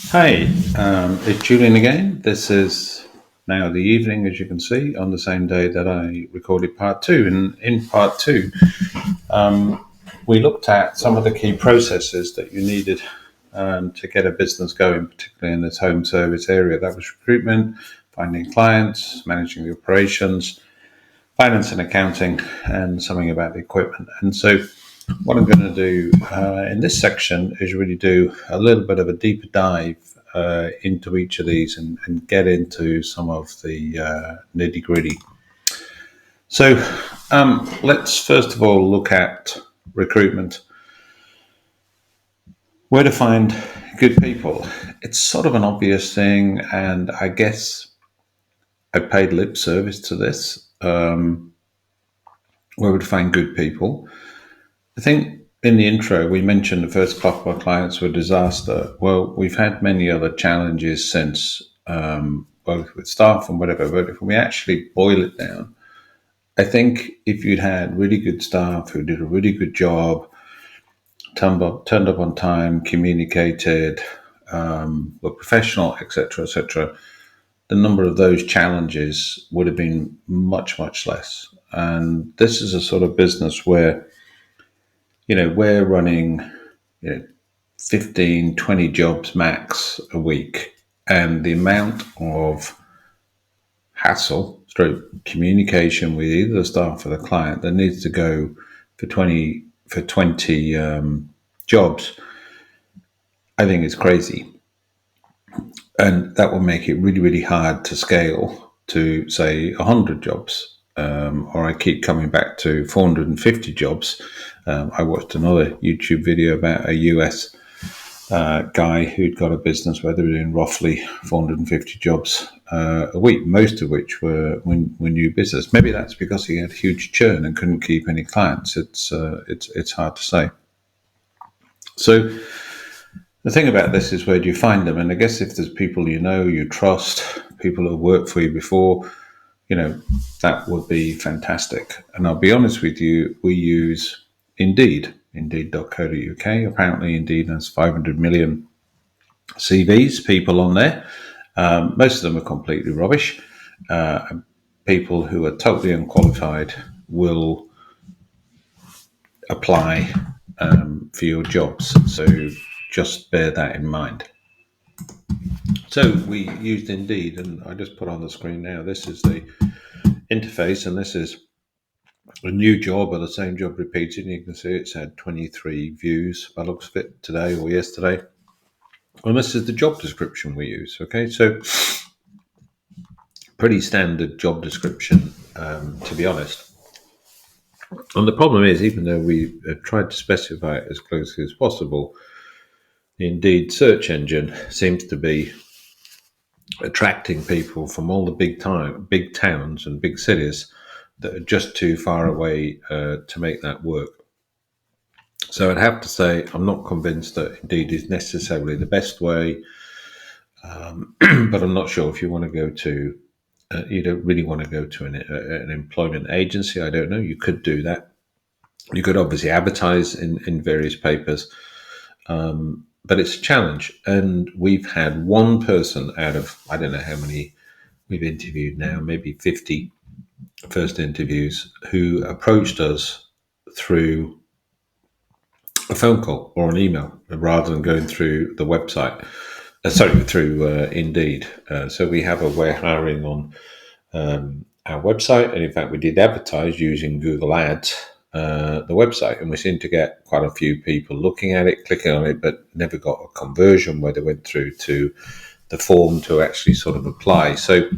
Hi, it's Julian again. This is now the evening, as you can see, on the same day that I recorded part two. And in part two, we looked at some of the key processes that you needed to get a business going, particularly in this home service area. That was recruitment, finding clients, managing the operations, finance and accounting, and something about the equipment. And so, what I'm going to do in this section is really do a little bit of a deeper dive into each of these and get into some of the nitty gritty. So, let's first of all look at recruitment. Where to find good people? It's sort of an obvious thing, and I guess I paid lip service to this. Where to find good people? I think in the intro, we mentioned the first couple of clients were disaster. Well, we've had many other challenges since, both with staff and whatever. But if we actually boil it down, I think if you'd had really good staff who did a really good job, turned up on time, communicated, were professional, etc., the number of those challenges would have been much, much less. And this is a sort of business where we're running, 15, 20 jobs max a week. And the amount of hassle, stroke communication with either the staff or the client that needs to go for 20 jobs, I think is crazy. And that will make it really, really hard to scale to, say, 100 jobs. Or I keep coming back to 450 jobs. I watched another YouTube video about a US guy who'd got a business where they were doing roughly 450 jobs a week, most of which were new business. Maybe that's because he had huge churn and couldn't keep any clients. It's hard to say. So the thing about this is, where do you find them? And I guess if there's people you trust, people who worked for you before, that would be fantastic. And I'll be honest with you, we use Indeed, indeed.co.uk. Apparently, Indeed has 500 million CVs, people on there. Most of them are completely rubbish. People who are totally unqualified will apply for your jobs. So just bear that in mind. So we used Indeed, and I just put on the screen now. This is the interface, and this is a new job or the same job repeated. And you can see it's had 23 views by looks of it today or yesterday. And this is the job description we use. Okay, so pretty standard job description, to be honest. And the problem is, even though we tried to specify it as closely as possible, the Indeed search engine seems to be attracting people from all the big towns and big cities that are just too far away to make that work. So I'd have to say I'm not convinced that Indeed is necessarily the best way, but I'm not sure if you want to go to, you don't really want to go to an employment agency. I don't know. You could do that. You could obviously advertise in various papers, but it's a challenge. And we've had one person out of, I don't know how many we've interviewed now, maybe 50 first interviews, who approached us through a phone call or an email rather than going through the website. Through Indeed. So we have we're hiring on our website, and in fact, we did advertise using Google Ads, the website, and we seemed to get quite a few people looking at it, clicking on it, but never got a conversion where they went through to the form to actually sort of apply. So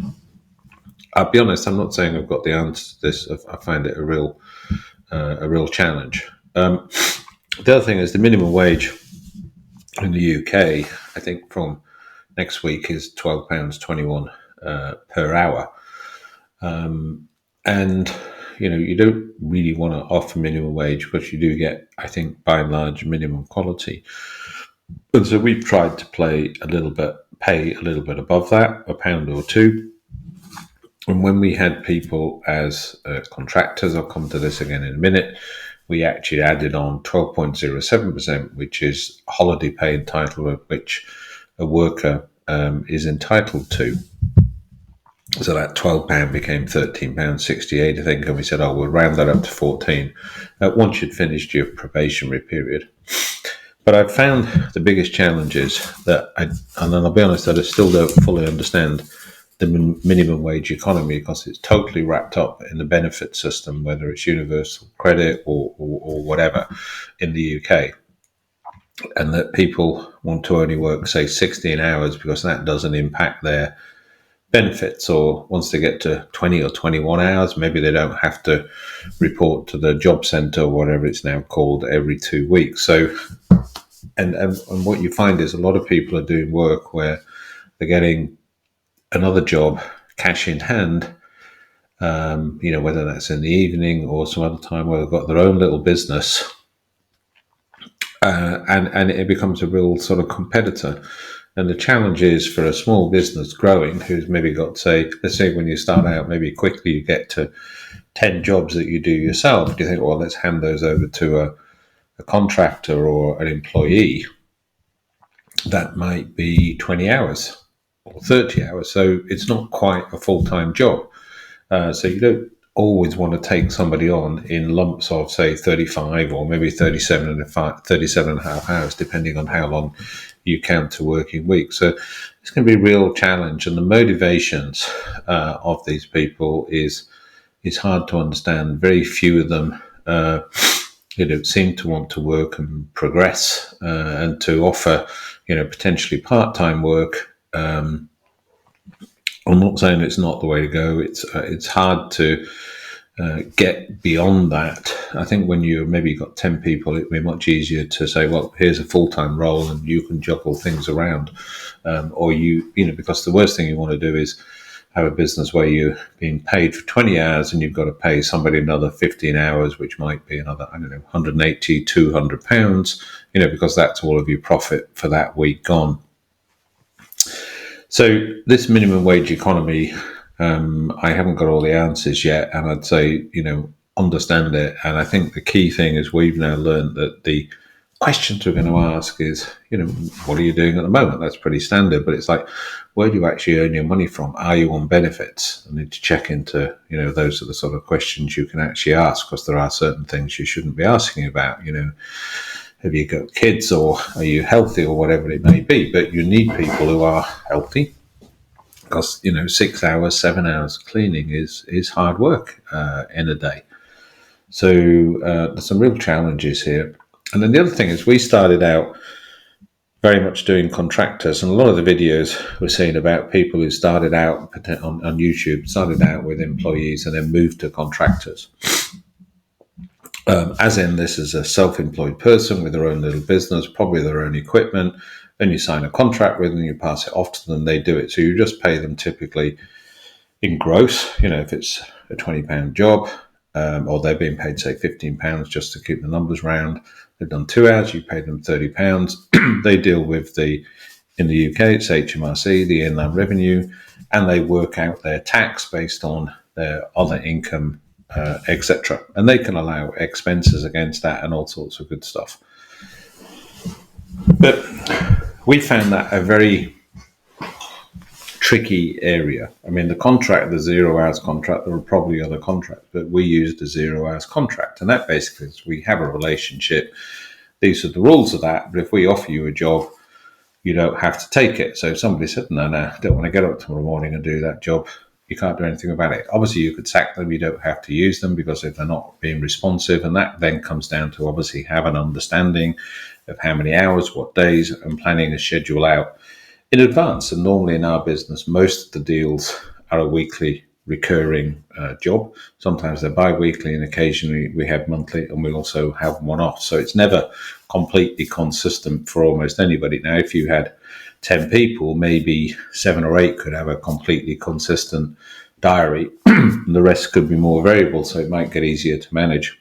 I'll be honest, I'm not saying I've got the answer to this. I find it a real challenge. The other thing is the minimum wage in the UK, I think from next week, is £12.21 per hour. And, you don't really want to offer minimum wage, but you do get, I think, by and large, minimum quality. And so we've tried to pay a little bit above that, a pound or two. And when we had people as contractors, I'll come to this again in a minute, we actually added on 12.07%, which is holiday pay entitlement, which a worker is entitled to. So that £12 became £13.68, I think, and we said, oh, we'll round that up to 14 once you'd finished your probationary period. But I've found the biggest challenges and then I'll be honest, that I still don't fully understand the minimum wage economy, because it's totally wrapped up in the benefit system, whether it's universal credit or whatever in the UK. And that people want to only work, say, 16 hours because that doesn't impact their benefits, or once they get to 20 or 21 hours, maybe they don't have to report to the job centre or whatever it's now called every 2 weeks. So, and what you find is a lot of people are doing work where they're getting another job, cash in hand, whether that's in the evening or some other time where they've got their own little business, and it becomes a real sort of competitor. And the challenge is for a small business growing, who's maybe got, say, let's say when you start out, maybe quickly you get to 10 jobs that you do yourself. Do you think, well, let's hand those over to a contractor or an employee? That might be 20 hours or 30 hours. So it's not quite a full-time job. So you don't always want to take somebody on in lumps of, say, 35 or maybe 37 and a half hours, depending on how long you count a working week. So it's going to be a real challenge. And the motivations of these people is hard to understand. Very few of them seem to want to work and progress and to offer, potentially part-time work. I'm not saying it's not the way to go. It's hard to get beyond that. I think when you maybe got 10 people, it'd be much easier to say, well, here's a full-time role and you can juggle things around. Because the worst thing you want to do is have a business where you're being paid for 20 hours and you've got to pay somebody another 15 hours, which might be another, 180, £200, because that's all of your profit for that week gone. So this minimum wage economy, I haven't got all the answers yet, and I'd say, understand it. And I think the key thing is we've now learned that the questions we're going to ask is, what are you doing at the moment? That's pretty standard, but it's like, where do you actually earn your money from? Are you on benefits? I need to check into, those are the sort of questions you can actually ask, because there are certain things you shouldn't be asking about, have you got kids, or are you healthy, or whatever it may be? But you need people who are healthy, because 6 hours, 7 hours cleaning is hard work in a day. So there's some real challenges here. And then the other thing is, we started out very much doing contractors, and a lot of the videos we're seeing about people who started out on YouTube, started out with employees and then moved to contractors. As in, this is a self-employed person with their own little business, probably their own equipment. Then you sign a contract with them, you pass it off to them, they do it. So you just pay them typically in gross, if it's a £20 job, or they're being paid, say, £15 just to keep the numbers round. They've done 2 hours, you pay them £30. They deal with in the UK, it's HMRC, the Inland Revenue, and they work out their tax based on their other income, etc. And they can allow expenses against that and all sorts of good stuff. But we found that a very tricky area. The contract, the 0 hours contract, there were probably other contracts, but we used a 0 hours contract. And that basically is, we have a relationship. These are the rules of that. But if we offer you a job, you don't have to take it. So if somebody said, no, I don't want to get up tomorrow morning and do that job, you can't do anything about it. Obviously, you could sack them. You don't have to use them, because if they're not being responsive, and that then comes down to obviously have an understanding of how many hours, what days, and planning a schedule out in advance. And normally in our business, most of the deals are a weekly recurring job. Sometimes they're bi-weekly, and occasionally we have monthly, and we also have one-off. So it's never completely consistent for almost anybody. Now, if you had 10 people, maybe 7 or 8 could have a completely consistent diary. And the rest could be more variable, so it might get easier to manage.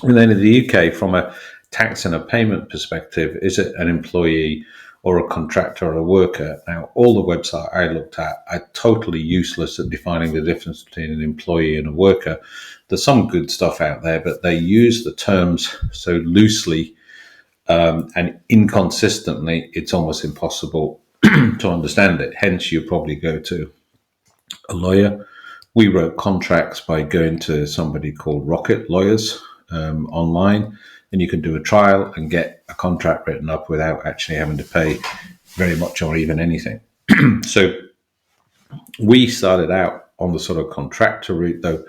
And then in the UK, from a tax and a payment perspective, is it an employee or a contractor or a worker. Now, all the website I looked at are totally useless at defining the difference between an employee and a worker. There's some good stuff out there, but they use the terms so loosely and inconsistently, it's almost impossible to understand it. Hence, you probably go to a lawyer. We wrote contracts by going to somebody called Rocket Lawyers online, and you can do a trial and get a contract written up without actually having to pay very much or even anything. So we started out on the sort of contractor route, though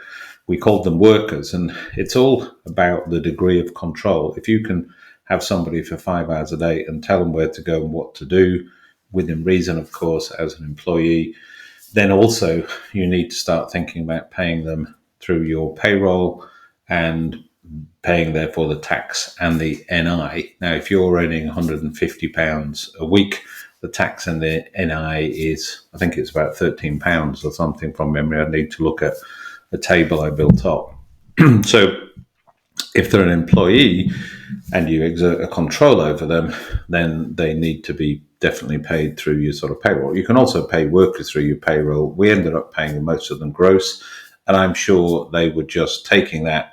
we called them workers, and it's all about the degree of control. If you can have somebody for 5 hours a day and tell them where to go and what to do, within reason, of course, as an employee, then also you need to start thinking about paying them through your payroll and paying therefore the tax and the NI. Now, if you're earning £150 a week, the tax and the NI is, I think it's about £13 or something from memory. I need to look at a table I built up. So if they're an employee and you exert a control over them, then they need to be definitely paid through your sort of payroll. You can also pay workers through your payroll. We ended up paying most of them gross, and I'm sure they were just taking that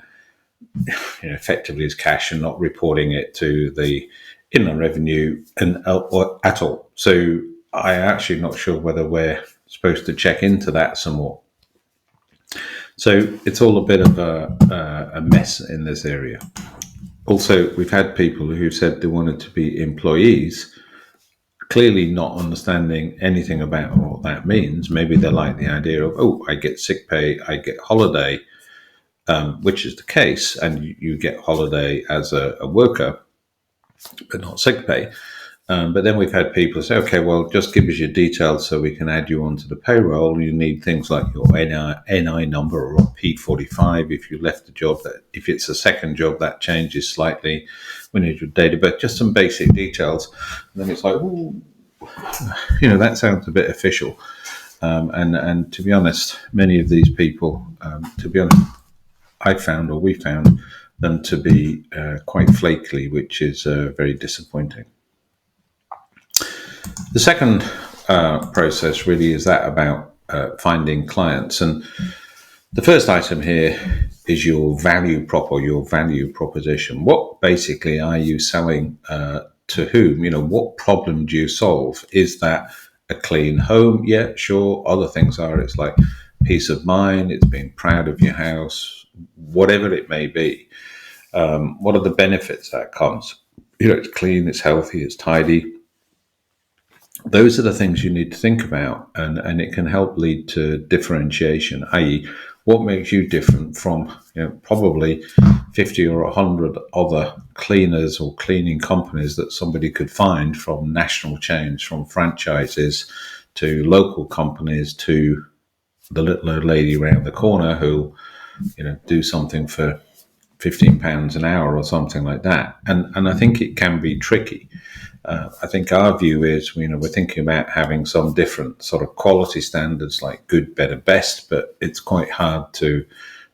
effectively as cash and not reporting it to the Inland Revenue or at all. So I'm actually not sure whether we're supposed to check into that some more. So it's all a bit of a mess in this area. Also, we've had people who said they wanted to be employees, clearly not understanding anything about what that means. Maybe they like the idea of, oh, I get sick pay, I get holiday, which is the case, and you get holiday as a worker, but not sick pay. But then we've had people say, okay, well, just give us your details so we can add you onto the payroll. You need things like your NI number or P45 if you left the job. That if it's a second job, that changes slightly. We need your date of birth, just some basic details. And then it's like, ooh, that sounds a bit official. And to be honest, many of these people, we found them to be quite flaky, which is very disappointing. The second process really is that about finding clients. And the first item here is your value prop or your value proposition. What basically are you selling to whom? What problem do you solve? Is that a clean home? Yeah, sure. Other things are, it's like peace of mind, it's being proud of your house, whatever it may be. What are the benefits that comes? It's clean, it's healthy, it's tidy. Those are the things you need to think about, and it can help lead to differentiation, i.e. what makes you different from probably 50 or 100 other cleaners or cleaning companies that somebody could find, from national chains, from franchises to local companies to the little old lady around the corner who do something for £15 an hour or something like that. And I think it can be tricky. I think our view is, we're thinking about having some different sort of quality standards like good, better, best, but it's quite hard to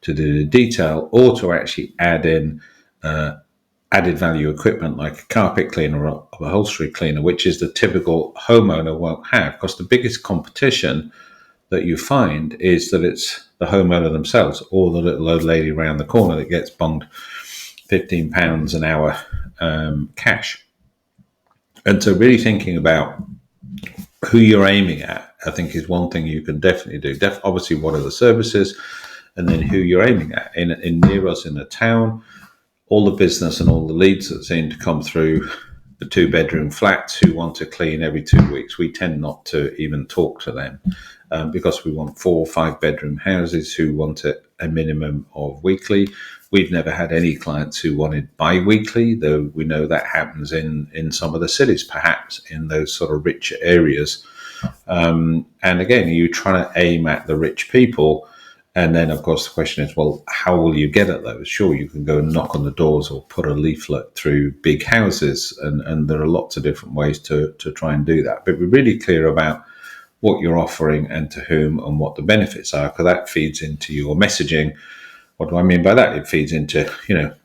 do the detail or to actually add in added value equipment like a carpet cleaner or upholstery cleaner, which is the typical homeowner won't have, because the biggest competition that you find is that it's the homeowner themselves or the little old lady around the corner that gets bunged £15 an hour cash. And so really thinking about who you're aiming at, I think, is one thing you can definitely do. Obviously, what are the services, and then who you're aiming at. In near us in the town, all the business and all the leads that seem to come through the 2-bedroom flats who want to clean every 2 weeks, we tend not to even talk to them because we want 4 or 5-bedroom houses who want a minimum of weekly. We've never had any clients who wanted bi-weekly, though we know that happens in some of the cities, perhaps in those sort of richer areas. And again, you're trying to aim at the rich people. And then, of course, the question is, well, how will you get at those? Sure, you can go and knock on the doors or put a leaflet through big houses. And there are lots of different ways to try and do that. But we're really clear about what you're offering and to whom and what the benefits are, because that feeds into your messaging. What do I mean by that? It feeds into,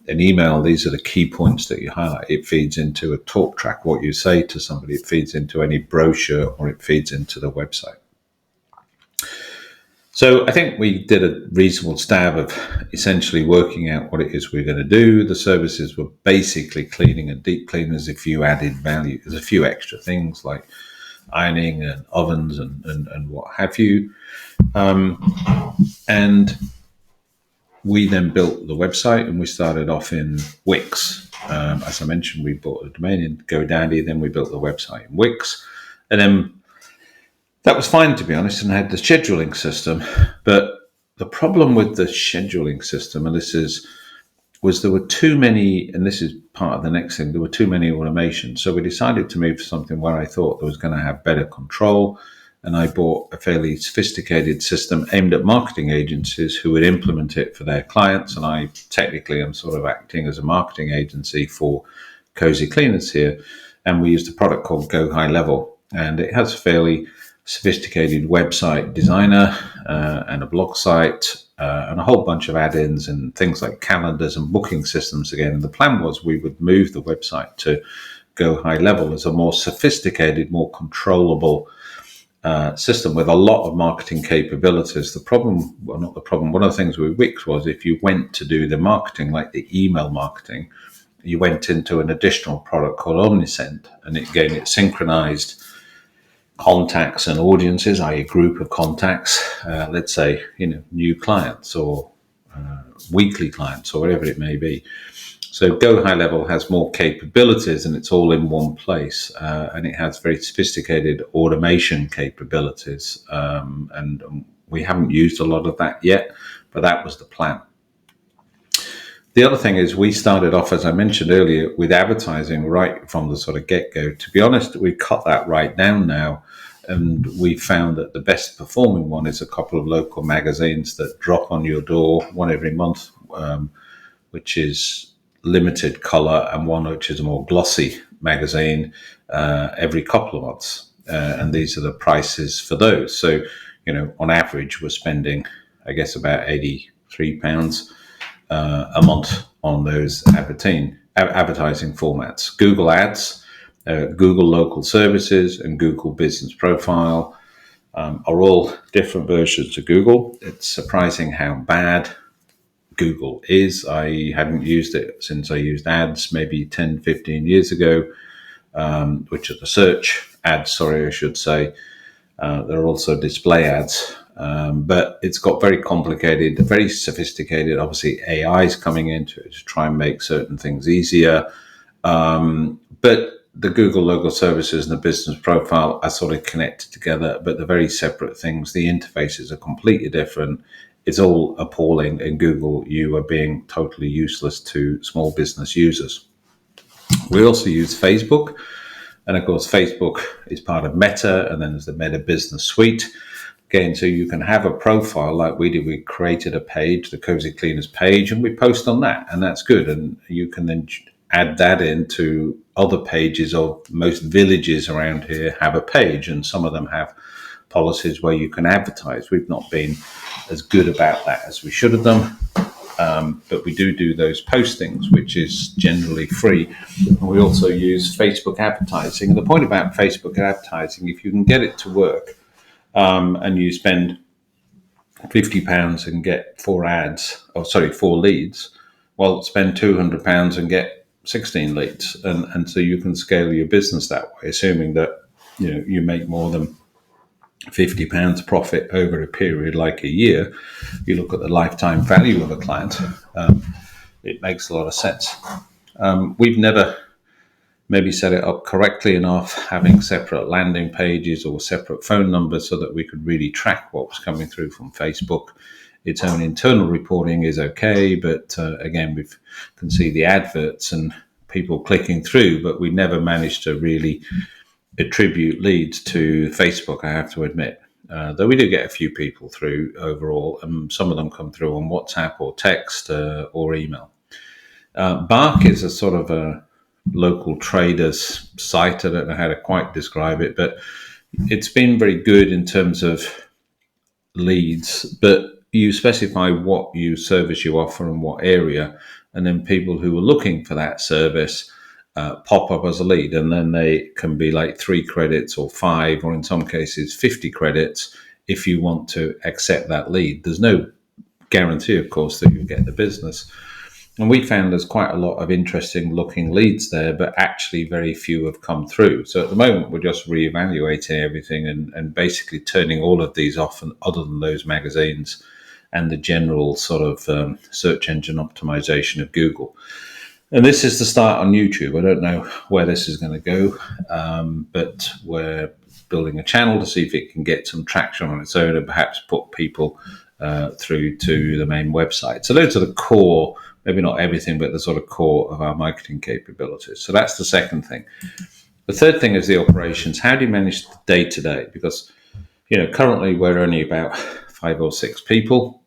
an email. These are the key points that you highlight. It feeds into a talk track, what you say to somebody. It feeds into any brochure, or it feeds into the website. So I think we did a reasonable stab of essentially working out what it is we're going to do. The services were basically cleaning and deep cleaners. If you added value, there's a few extra things like ironing and ovens and what have you. And we then built the website, and we started off in Wix. As I mentioned, we bought a domain in GoDaddy, then we built the website in Wix. And then that was fine, to be honest, and had the scheduling system. But the problem with the scheduling system, and was there were too many, and this is part of the next thing, there were too many automations. So we decided to move to something where I thought there was going to have better control. And I bought a fairly sophisticated system aimed at marketing agencies who would implement it for their clients. And I technically am sort of acting as a marketing agency for Cosy Cleaners here. And we used a product called Go High Level. And it has a fairly sophisticated website designer and a blog site and a whole bunch of add-ins and things like calendars and booking systems again. And the plan was we would move the website to Go High Level as a more sophisticated, more controllable system with a lot of marketing capabilities. One of the things with Wix was if you went to do the marketing, like the email marketing, you went into an additional product called Omnisend, and it synchronized contacts and audiences, i.e. a group of contacts, let's say, new clients or weekly clients or whatever it may be. So Go High Level has more capabilities, and it's all in one place, and it has very sophisticated automation capabilities, and we haven't used a lot of that yet, but that was the plan. The other thing is we started off, as I mentioned earlier, with advertising right from the sort of get-go. To be honest, we've cut that right down now, and we found that the best performing one is a couple of local magazines that drop on your door, one every month, which is limited color, and one which is a more glossy magazine every couple of months. And these are the prices for those. So, on average, we're spending, I guess, about £83 a month on those advertising formats. Google Ads, Google Local Services, and Google Business Profile are all different versions of Google. It's surprising how bad Google is. I hadn't used it since I used ads maybe 10, 15 years ago, which are the search ads, I should say. There are also display ads, but it's got very complicated, very sophisticated. Obviously, AI is coming into it to try and make certain things easier. But the Google Local Services and the Business Profile are sort of connected together, but they're very separate things. The interfaces are completely different. It's all appalling. In Google, you are being totally useless to small business users. We also use Facebook. And of course, Facebook is part of Meta, and then there's the Meta Business Suite. Again, so you can have a profile like we did. We created a page, the Cosy Cleaners page, and we post on that, and that's good. And you can then add that into other pages, or most villages around here have a page, and some of them have policies where you can advertise. We've not been as good about that as we should have done. But we do those postings, which is generally free. And we also use Facebook advertising. And the point about Facebook advertising, if you can get it to work, and you spend £50 and get 4 leads, well, spend £200 and get 16 leads. And so you can scale your business that way, assuming that you make more than £50 profit over a period like a year. You look at the lifetime value of a client, it makes a lot of sense. We've never maybe set it up correctly enough, having separate landing pages or separate phone numbers so that we could really track what was coming through from Facebook. Its own internal reporting is okay, but again, we can see the adverts and people clicking through, but we never managed to really attribute leads to Facebook, I have to admit. Though we do get a few people through overall, and some of them come through on WhatsApp or text or email. Bark is a sort of a local traders site. I don't know how to quite describe it, but it's been very good in terms of leads, but you specify what service you offer and what area, and then people who are looking for that service pop up as a lead, and then they can be like 3 credits or 5, or in some cases 50 credits if you want to accept that lead. There's no guarantee, of course, that you get the business. And we found there's quite a lot of interesting looking leads there, but actually very few have come through. So at the moment, we're just reevaluating everything and basically turning all of these off, and other than those magazines and the general sort of search engine optimization of Google. And this is the start on YouTube. I don't know where this is going to go, but we're building a channel to see if it can get some traction on its own and perhaps put people through to the main website. So those are the core, maybe not everything, but the sort of core of our marketing capabilities. So that's the second thing. The third thing is the operations. How do you manage the day-to-day? Because, currently we're only about 5 or 6 people.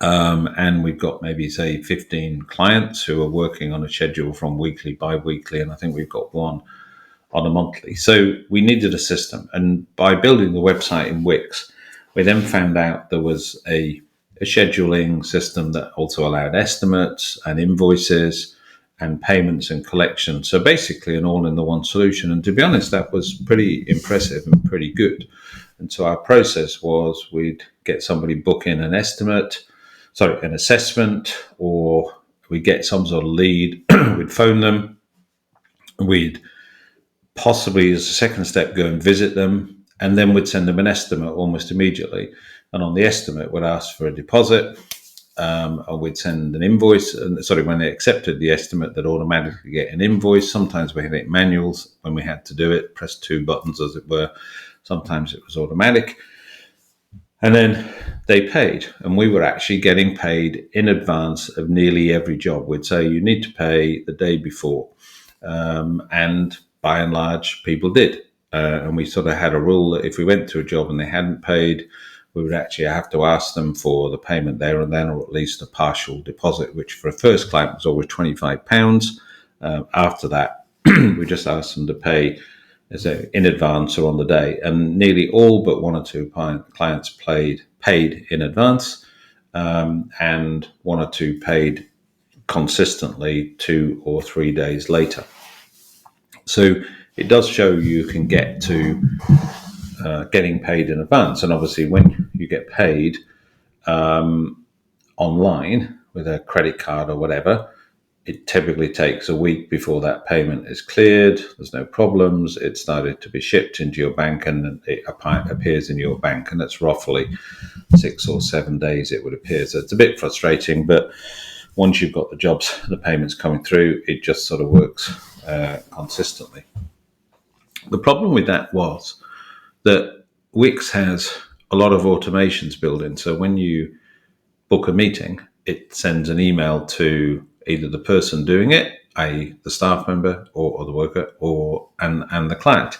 And we've got maybe, say, 15 clients who are working on a schedule from weekly, bi-weekly, and I think we've got one on a monthly. So we needed a system. And by building the website in Wix, we then found out there was a scheduling system that also allowed estimates and invoices and payments and collections. So basically an all-in-the-one solution. And to be honest, that was pretty impressive and pretty good. And so our process was we'd get somebody book in an assessment, or we'd get some sort of lead, we'd phone them, we'd possibly, as a second step, go and visit them, and then we'd send them an estimate almost immediately. And on the estimate, we'd ask for a deposit, or we'd send an invoice. And when they accepted the estimate, they'd automatically get an invoice. Sometimes we had it manuals when we had to do it, press 2 buttons, as it were. Sometimes it was automatic. And then they paid, and we were actually getting paid in advance of nearly every job. We'd say you need to pay the day before. And by and large, people did. And we sort of had a rule that if we went to a job and they hadn't paid, we would actually have to ask them for the payment there and then, or at least a partial deposit, which for a first client was always £25. After that, we just asked them to pay in advance or on the day, and nearly all but 1 or 2 clients paid in advance, and 1 or 2 paid consistently 2 or 3 days later. So it does show you can get to getting paid in advance, and obviously when you get paid online with a credit card or whatever, it typically takes a week before that payment is cleared. There's no problems. It started to be shipped into your bank, and it appears in your bank, and it's roughly 6 or 7 days, it would appear. So it's a bit frustrating, but once you've got the jobs, the payments coming through, it just sort of works consistently. The problem with that was that Wix has a lot of automations built in. So when you book a meeting, it sends an email to either the person doing it, i.e. the staff member or the worker, and the client.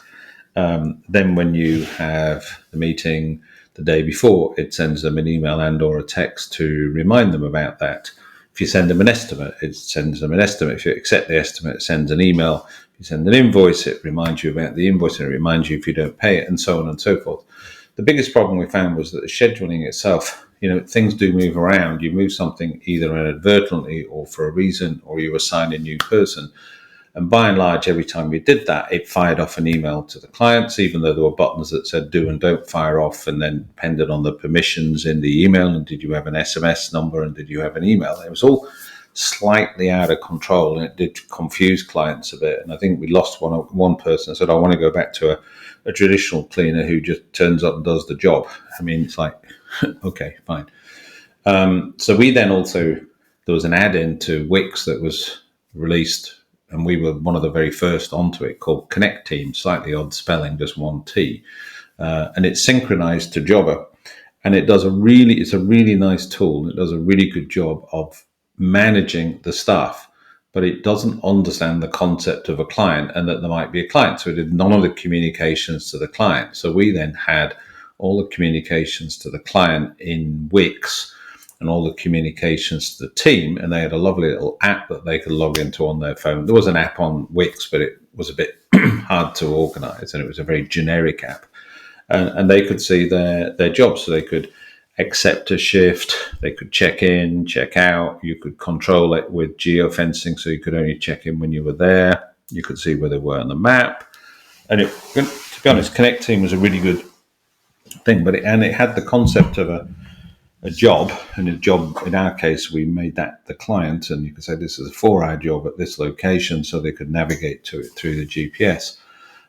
Then when you have the meeting the day before, it sends them an email and or a text to remind them about that. If you send them an estimate, it sends them an estimate. If you accept the estimate, it sends an email. If you send an invoice, it reminds you about the invoice, and it reminds you if you don't pay it, and so on and so forth. The biggest problem we found was that the scheduling itself, things do move around. You move something either inadvertently or for a reason, or you assign a new person. And by and large, every time we did that, it fired off an email to the clients, even though there were buttons that said do and don't fire off, and then depended on the permissions in the email, and did you have an SMS number, and did you have an email. It was all slightly out of control, and it did confuse clients a bit. And I think we lost one person said, I want to go back to a traditional cleaner who just turns up and does the job. I mean, it's like, okay, fine. So we then also, there was an add-in to Wix that was released, and we were one of the very first onto it, called Connect Team, slightly odd spelling, just 1 T. And it's synchronized to Jobber. And it's a really nice tool. It does a really good job of managing the staff, but it doesn't understand the concept of a client and that there might be a client. So it did none of the communications to the client. So we then had all the communications to the client in Wix and all the communications to the team. And they had a lovely little app that they could log into on their phone. There was an app on Wix, but it was a bit hard to organize, and it was a very generic app. And they could see their jobs. So they could accept a shift. They could check in, check out. You could control it with geofencing, so you could only check in when you were there. You could see where they were on the map. And to be honest, Connect Team was a really good thing, but it had the concept of a job, and a job, in our case, we made that the client, and you could say this is a 4-hour job at this location, so they could navigate to it through the GPS.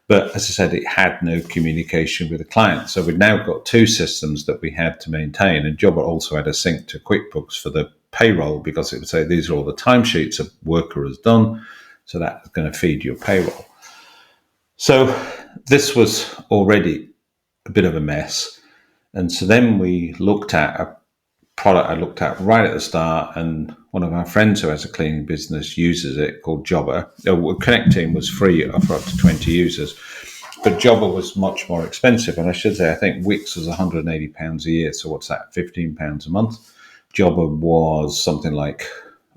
But as I said, it had no communication with the client. So we've now got 2 systems that we had to maintain, and Jobber also had a sync to QuickBooks for the payroll, because it would say these are all the timesheets a worker has done, so that's going to feed your payroll. So this was already a bit of a mess. And so then we looked at a product I looked at right at the start, and one of our friends who has a cleaning business uses it, called Jobber. Connect Team was free for up to 20 users, but Jobber was much more expensive. And I should say, I think Wix was £180 a year. So what's that, £15 a month? Jobber was something like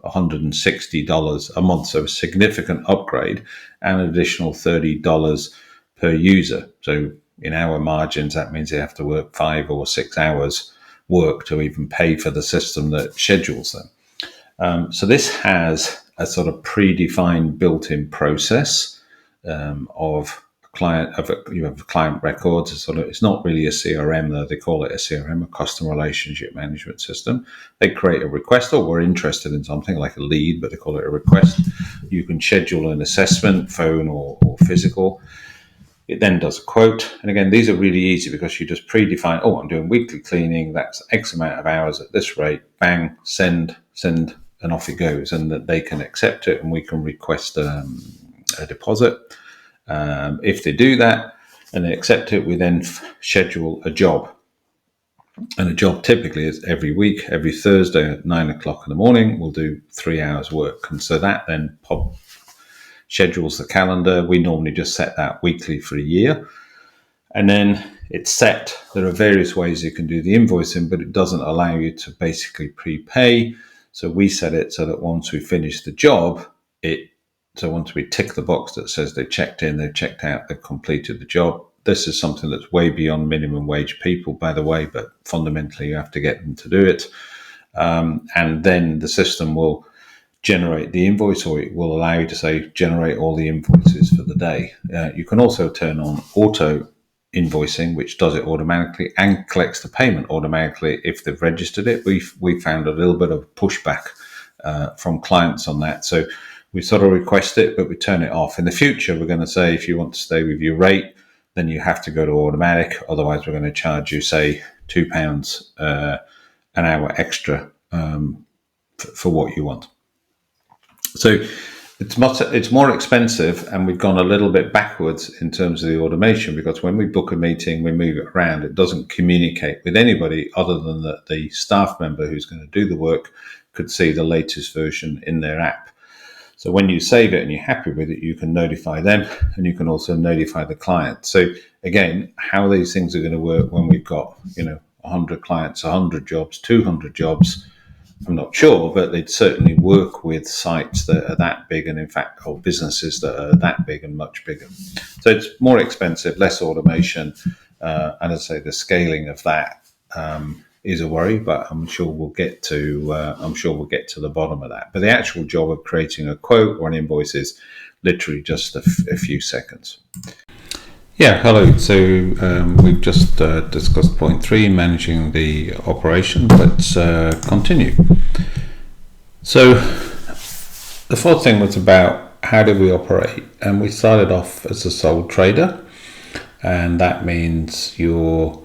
$160 a month. So a significant upgrade, and an additional $30 per user. So in our margins, that means they have to work 5 or 6 hours work to even pay for the system that schedules them. So this has a sort of predefined built-in process of client records. It's not really a CRM, though they call it a CRM, a customer relationship management system. They create a request, or we're interested in something like a lead, but they call it a request. You can schedule an assessment, phone or physical. It then does a quote. And again, these are really easy because you just predefine, I'm doing weekly cleaning. That's X amount of hours at this rate. Bang, send, and off it goes. And that they can accept it, and we can request a deposit. If they do that and they accept it, we then schedule a job. And a job typically is every week, every Thursday at 9 o'clock in the morning, we'll do 3 hours work. And so that then schedules the calendar. We normally just set that weekly for a year. And then it's set. There are various ways you can do the invoicing, but it doesn't allow you to basically prepay. So we set it so that once we finish the job, once we tick the box that says they've checked in, they've checked out, they've completed the job. This is something that's way beyond minimum wage people, by the way, but fundamentally you have to get them to do it. And then the system will generate the invoice, or it will allow you to say, generate all the invoices for the day. You can also turn on auto invoicing, which does it automatically and collects the payment automatically if they've registered it. We found a little bit of pushback from clients on that. So we sort of request it, but we turn it off. In the future, we're going to say, if you want to stay with your rate, then you have to go to automatic. Otherwise, we're going to charge you, say, £2 an hour extra for what you want. So it's more expensive, and we've gone a little bit backwards in terms of the automation, because when we book a meeting, we move it around. It doesn't communicate with anybody other than that the staff member who's going to do the work could see the latest version in their app. So when you save it and you're happy with it, you can notify them, and you can also notify the client. So again, how these things are going to work when we've got 100 clients, 100 jobs, 200 jobs, I'm not sure, but they'd certainly work with sites that are that big, and in fact, or businesses that are that big and much bigger. So it's more expensive, less automation, and as I say, the scaling of that is a worry. But I'm sure we'll get to the bottom of that. But the actual job of creating a quote or an invoice is literally just a few seconds. Yeah, hello. So we've just discussed point 3, managing the operation. Let's continue. So the 4th thing was about how do we operate, and we started off as a sole trader, and that means you're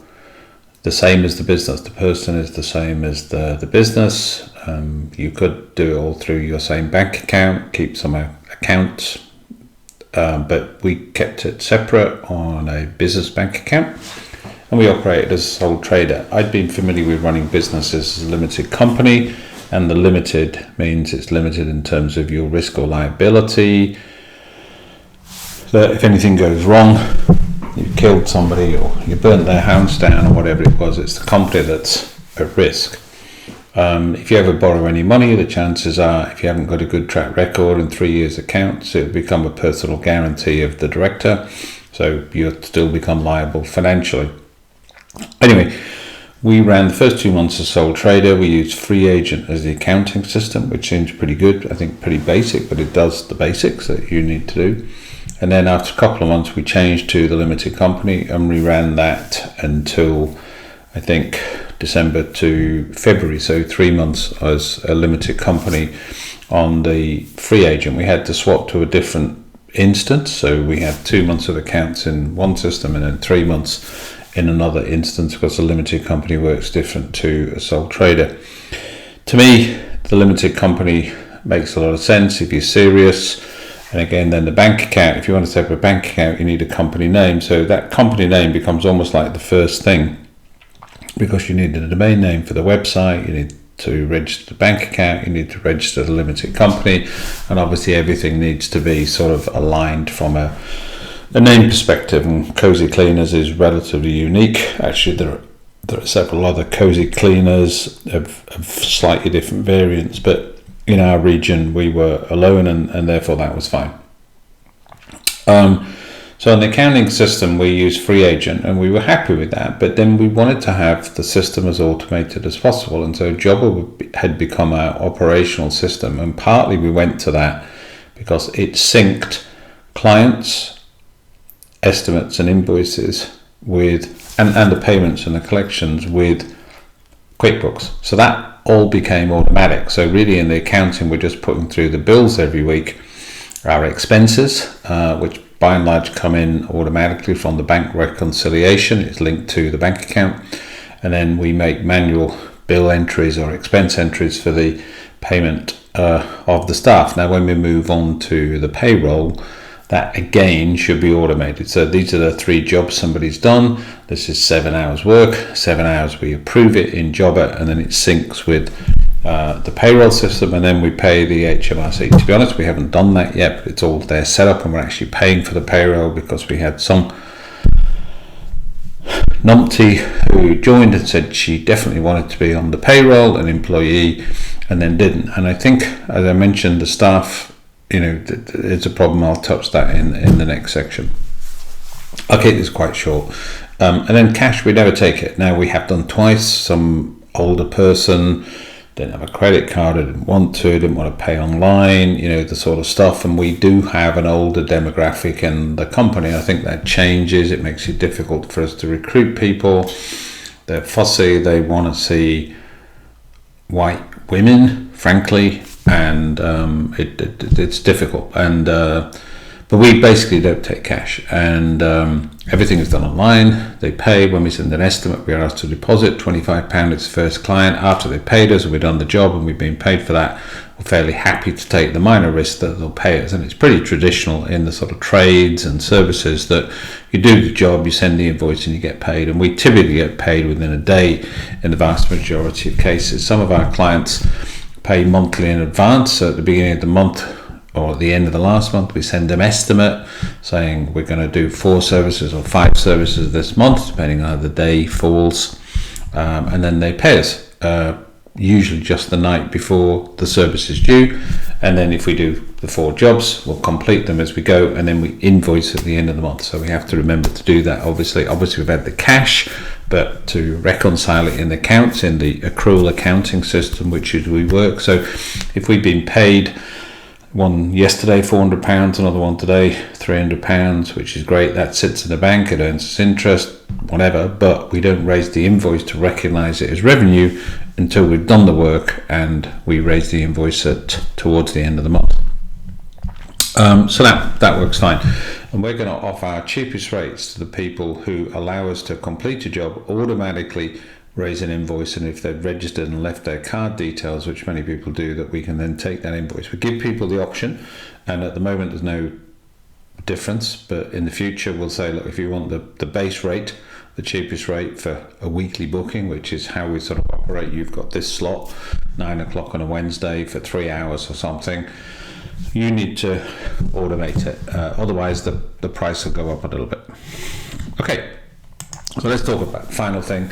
the same as the business. The person is the same as the business. You could do it all through your same bank account, keep some accounts. But we kept it separate on a business bank account, and we operated as a sole trader. I'd been familiar with running businesses as a limited company, and the limited means it's limited in terms of your risk or liability. That if anything goes wrong, you killed somebody or you burnt their house down or whatever it was, it's the company that's at risk. If you ever borrow any money, the chances are, if you haven't got a good track record and 3 years accounts, it'll become a personal guarantee of the director, so you'll still become liable financially. Anyway, We ran the first 2 months as sole trader. We used free agent as the accounting system, which seems pretty good. I think pretty basic, but it does the basics that you need to do. And then after a couple of months, we changed to the limited company, and we ran that until I think December to February. So 3 months as a limited company. On the free agent, we had to swap to a different instance. So we had 2 months of accounts in one system and then 3 months in another instance, because a limited company works different to a sole trader. To me, the limited company makes a lot of sense if you're serious. And again, then the bank account, if you want to set up a bank account, you need a company name. So that company name becomes almost like the first thing, because you need a domain name for the website, you need to register the bank account, you need to register the limited company, and obviously everything needs to be sort of aligned from a name perspective. And Cosy Cleaners is relatively unique. Actually, there are several other Cosy Cleaners of slightly different variants, but in our region we were alone, and therefore that was fine. So in the accounting system, we used free agent, and we were happy with that. But then we wanted to have the system as automated as possible, and so Jobber had become our operational system. And partly we went to that because it synced clients, estimates, and invoices with, and the payments and the collections with QuickBooks. So that all became automatic. So really, in the accounting, we're just putting through the bills every week, our expenses, which by and large come in automatically from the bank reconciliation. It's linked to the bank account, and then we make manual bill entries or expense entries for the payment of the staff. Now when we move on to the payroll, that again should be automated. So these are the 3 jobs somebody's done. This is 7 hours work, 7 hours we approve it in Jobber, and then it syncs with the payroll system, and then we pay the HMRC. To be honest, we haven't done that yet, but it's all there set up, and we're actually paying for the payroll because we had some numpty who joined and said she definitely wanted to be on the payroll, an employee, and then didn't. And I think, as I mentioned, the staff, it's a problem. I'll touch that in the next section. Okay, this is quite short. And then cash, we never take it. Now we have done twice. Some older person didn't have a credit card, I didn't want to pay online, the sort of stuff. And we do have an older demographic in the company. I think that changes. It makes it difficult for us to recruit people. They're fussy. They want to see white women, frankly, and it's difficult. And but we basically don't take cash, and everything is done online. They pay. When we send an estimate, we are asked to deposit £25. It's the first client. After they've paid us and we've done the job and we've been paid for that, we're fairly happy to take the minor risk that they'll pay us. And it's pretty traditional in the sort of trades and services that you do the job, you send the invoice, and you get paid. And we typically get paid within a day in the vast majority of cases. Some of our clients pay monthly in advance. So at the beginning of the month or at the end of the last month, we send them estimate saying we're going to do 4 services or 5 services this month, depending on how the day falls, and then they pay us usually just the night before the service is due. And then if we do the 4 jobs, we'll complete them as we go, and then we invoice at the end of the month. So we have to remember to do that. Obviously we've had the cash, but to reconcile it in the accounts, in the accrual accounting system, which is we work. So if we've been paid one yesterday £400, another one today £300, which is great, that sits in the bank, it earns us interest, whatever, but we don't raise the invoice to recognize it as revenue until we've done the work, and we raise the invoice towards the end of the month. So that works fine, and we're going to offer our cheapest rates to the people who allow us to complete a job, automatically raise an invoice, and if they've registered and left their card details, which many people do, that we can then take that invoice. We give people the option, and at the moment there's no difference, but in the future we'll say, look, if you want the base rate, the cheapest rate for a weekly booking, which is how we sort of operate, you've got this slot 9 o'clock on a Wednesday for 3 hours or something, you need to automate it, otherwise the price will go up a little bit. Okay, so let's talk about the final thing.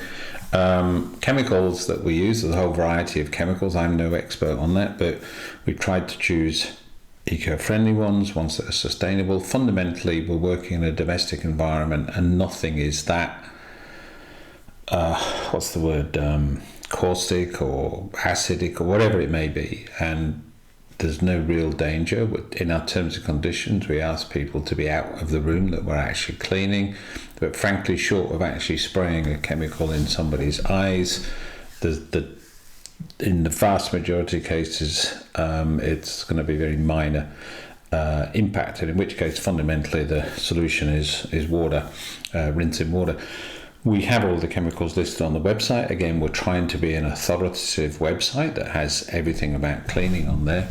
Chemicals that we use. There's a whole variety of chemicals. I'm no expert on that, but we've tried to choose eco-friendly ones that are sustainable. Fundamentally, we're working in a domestic environment, and nothing is that what's the word, caustic or acidic or whatever it may be, and there's no real danger. In our terms and conditions, we ask people to be out of the room that we're actually cleaning, but frankly, short of actually spraying a chemical in somebody's eyes, in the vast majority of cases, it's going to be very minor impact, and in which case fundamentally the solution is water, rinsing water. We have all the chemicals listed on the website. Again, we're trying to be an authoritative website that has everything about cleaning on there.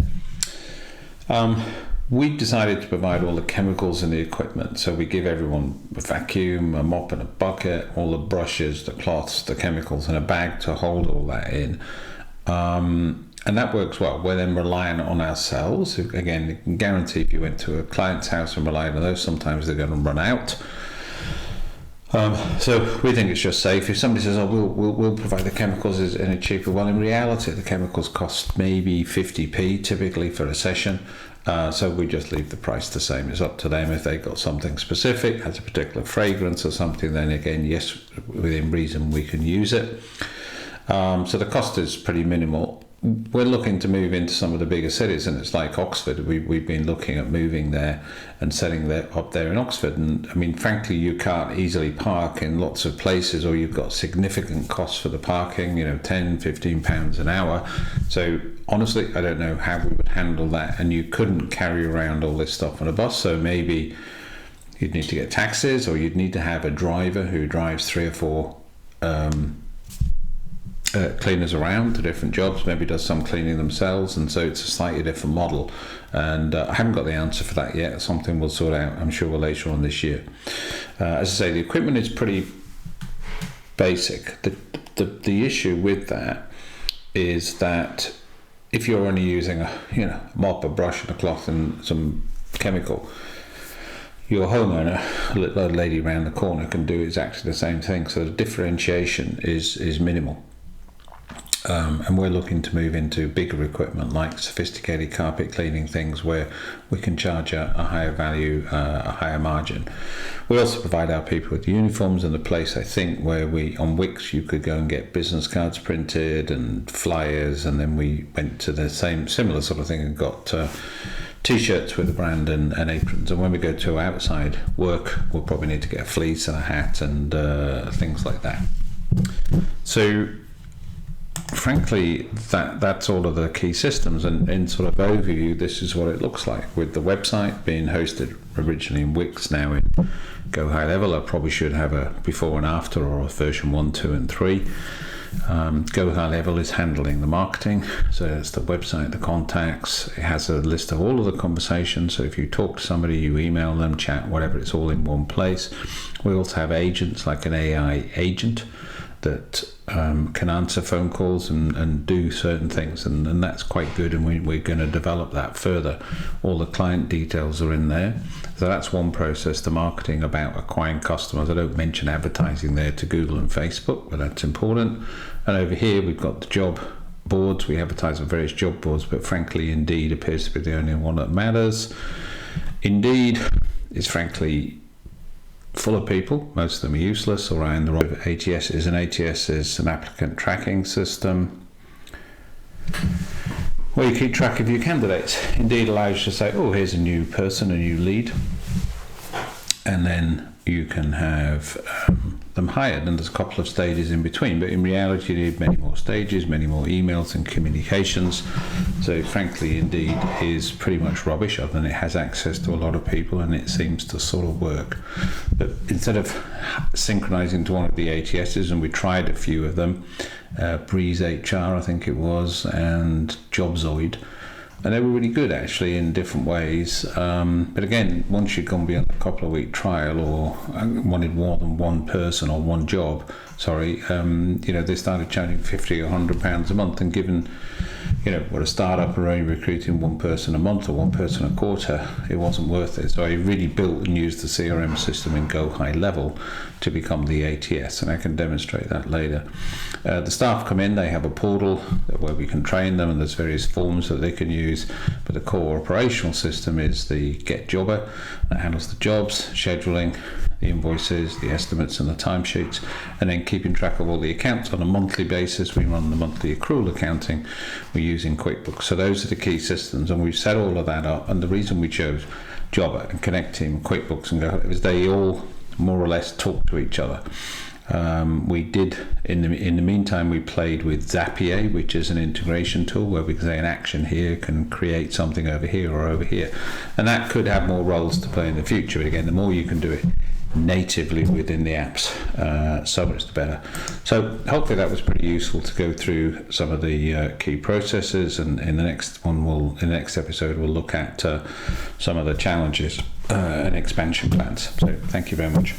We decided to provide all the chemicals and the equipment, so we give everyone a vacuum, a mop and a bucket, all the brushes, the cloths, the chemicals, and a bag to hold all that in. And that works well. We're then relying on ourselves. Again, you can guarantee if you went to a client's house and relied on those, sometimes they're going to run out. So we think it's just safe. If somebody says, "Oh, we'll provide the chemicals in a cheaper," well, in reality, the chemicals cost maybe 50p typically for a session. So we just leave the price the same. It's up to them. If they got something specific, has a particular fragrance or something, then again, yes, within reason, we can use it. So the cost is pretty minimal. We're looking to move into some of the bigger cities, and it's like Oxford. We've been looking at moving there and setting that up there in Oxford. And I mean, frankly, you can't easily park in lots of places, or you've got significant costs for the parking, 10, 15 pounds an hour. So honestly, I don't know how we would handle that. And you couldn't carry around all this stuff on a bus. So maybe you'd need to get taxis, or you'd need to have a driver who drives 3 or 4 cleaners around to different jobs, maybe does some cleaning themselves, and so it's a slightly different model. And I haven't got the answer for that yet. It's something we'll sort out, I'm sure, later on this year. As I say, the equipment is pretty basic. The issue with that is that if you're only using a mop, a brush, and a cloth and some chemical, your homeowner, a lady around the corner, can do exactly the same thing. So the differentiation is minimal. And we're looking to move into bigger equipment like sophisticated carpet cleaning things where we can charge a higher value, a higher margin. We also provide our people with uniforms, and the place I think where on Wix you could go and get business cards printed and flyers, and then we went to the similar sort of thing and got t-shirts with the brand and aprons. And when we go to outside work, we'll probably need to get a fleece and a hat and things like that. So frankly, that's all of the key systems, and in sort of overview, this is what it looks like, with the website being hosted originally in Wix, now in Go High Level. I probably should have a before and after, or a version 1, 2 and 3. Go High Level is handling the marketing, so it's the website, the contacts. It has a list of all of the conversations, so if you talk to somebody, you email them, chat, whatever, it's all in one place. We also have agents, like an AI agent that can answer phone calls and do certain things, and that's quite good, and we're going to develop that further. All the client details are in there, so that's one process. The marketing about acquiring customers, I don't mention advertising there to Google and Facebook, but that's important. And over here we've got the job boards. We advertise on various job boards, but frankly Indeed appears to be the only one that matters. Indeed is frankly full of people. Most of them are useless or are in the wrong. ATS is an applicant tracking system where you keep track of your candidates. Indeed allows you to say, oh, here's a new person, a new lead, and then you can have them hired, and there's a couple of stages in between, but in reality you need many more stages, many more emails and communications. So frankly, Indeed is pretty much rubbish, other than it has access to a lot of people and it seems to sort of work. But instead of synchronizing to one of the ATSs, and we tried a few of them, Breeze HR I think it was, and Jobzoid, and they were really good actually in different ways, but again, once you've gone beyond a couple of week trial, or wanted more than one person or one job, they started charging 50 or 100 pounds a month, and given what a startup are only recruiting one person a month or one person a quarter, it wasn't worth it. So I really built and used the CRM system in Go High Level to become the ATS, and I can demonstrate that later. The staff come in, they have a portal where we can train them, and there's various forms that they can use, but the core operational system is the Get Jobber that handles the jobs, scheduling, the invoices, the estimates and the timesheets, and then keeping track of all the accounts on a monthly basis. We run the monthly accrual accounting. We're using QuickBooks. So those are the key systems, and we've set all of that up. And the reason we chose Jobber and Connect Team and QuickBooks and Go is they all more or less talk to each other. We did in the meantime we played with Zapier, which is an integration tool where we can say an action here can create something over here or over here, and that could have more roles to play in the future. But again, the more you can do it natively within the apps, so much the better. So hopefully that was pretty useful to go through some of the key processes, and in the next episode we'll look at some of the challenges and expansion plans. So thank you very much.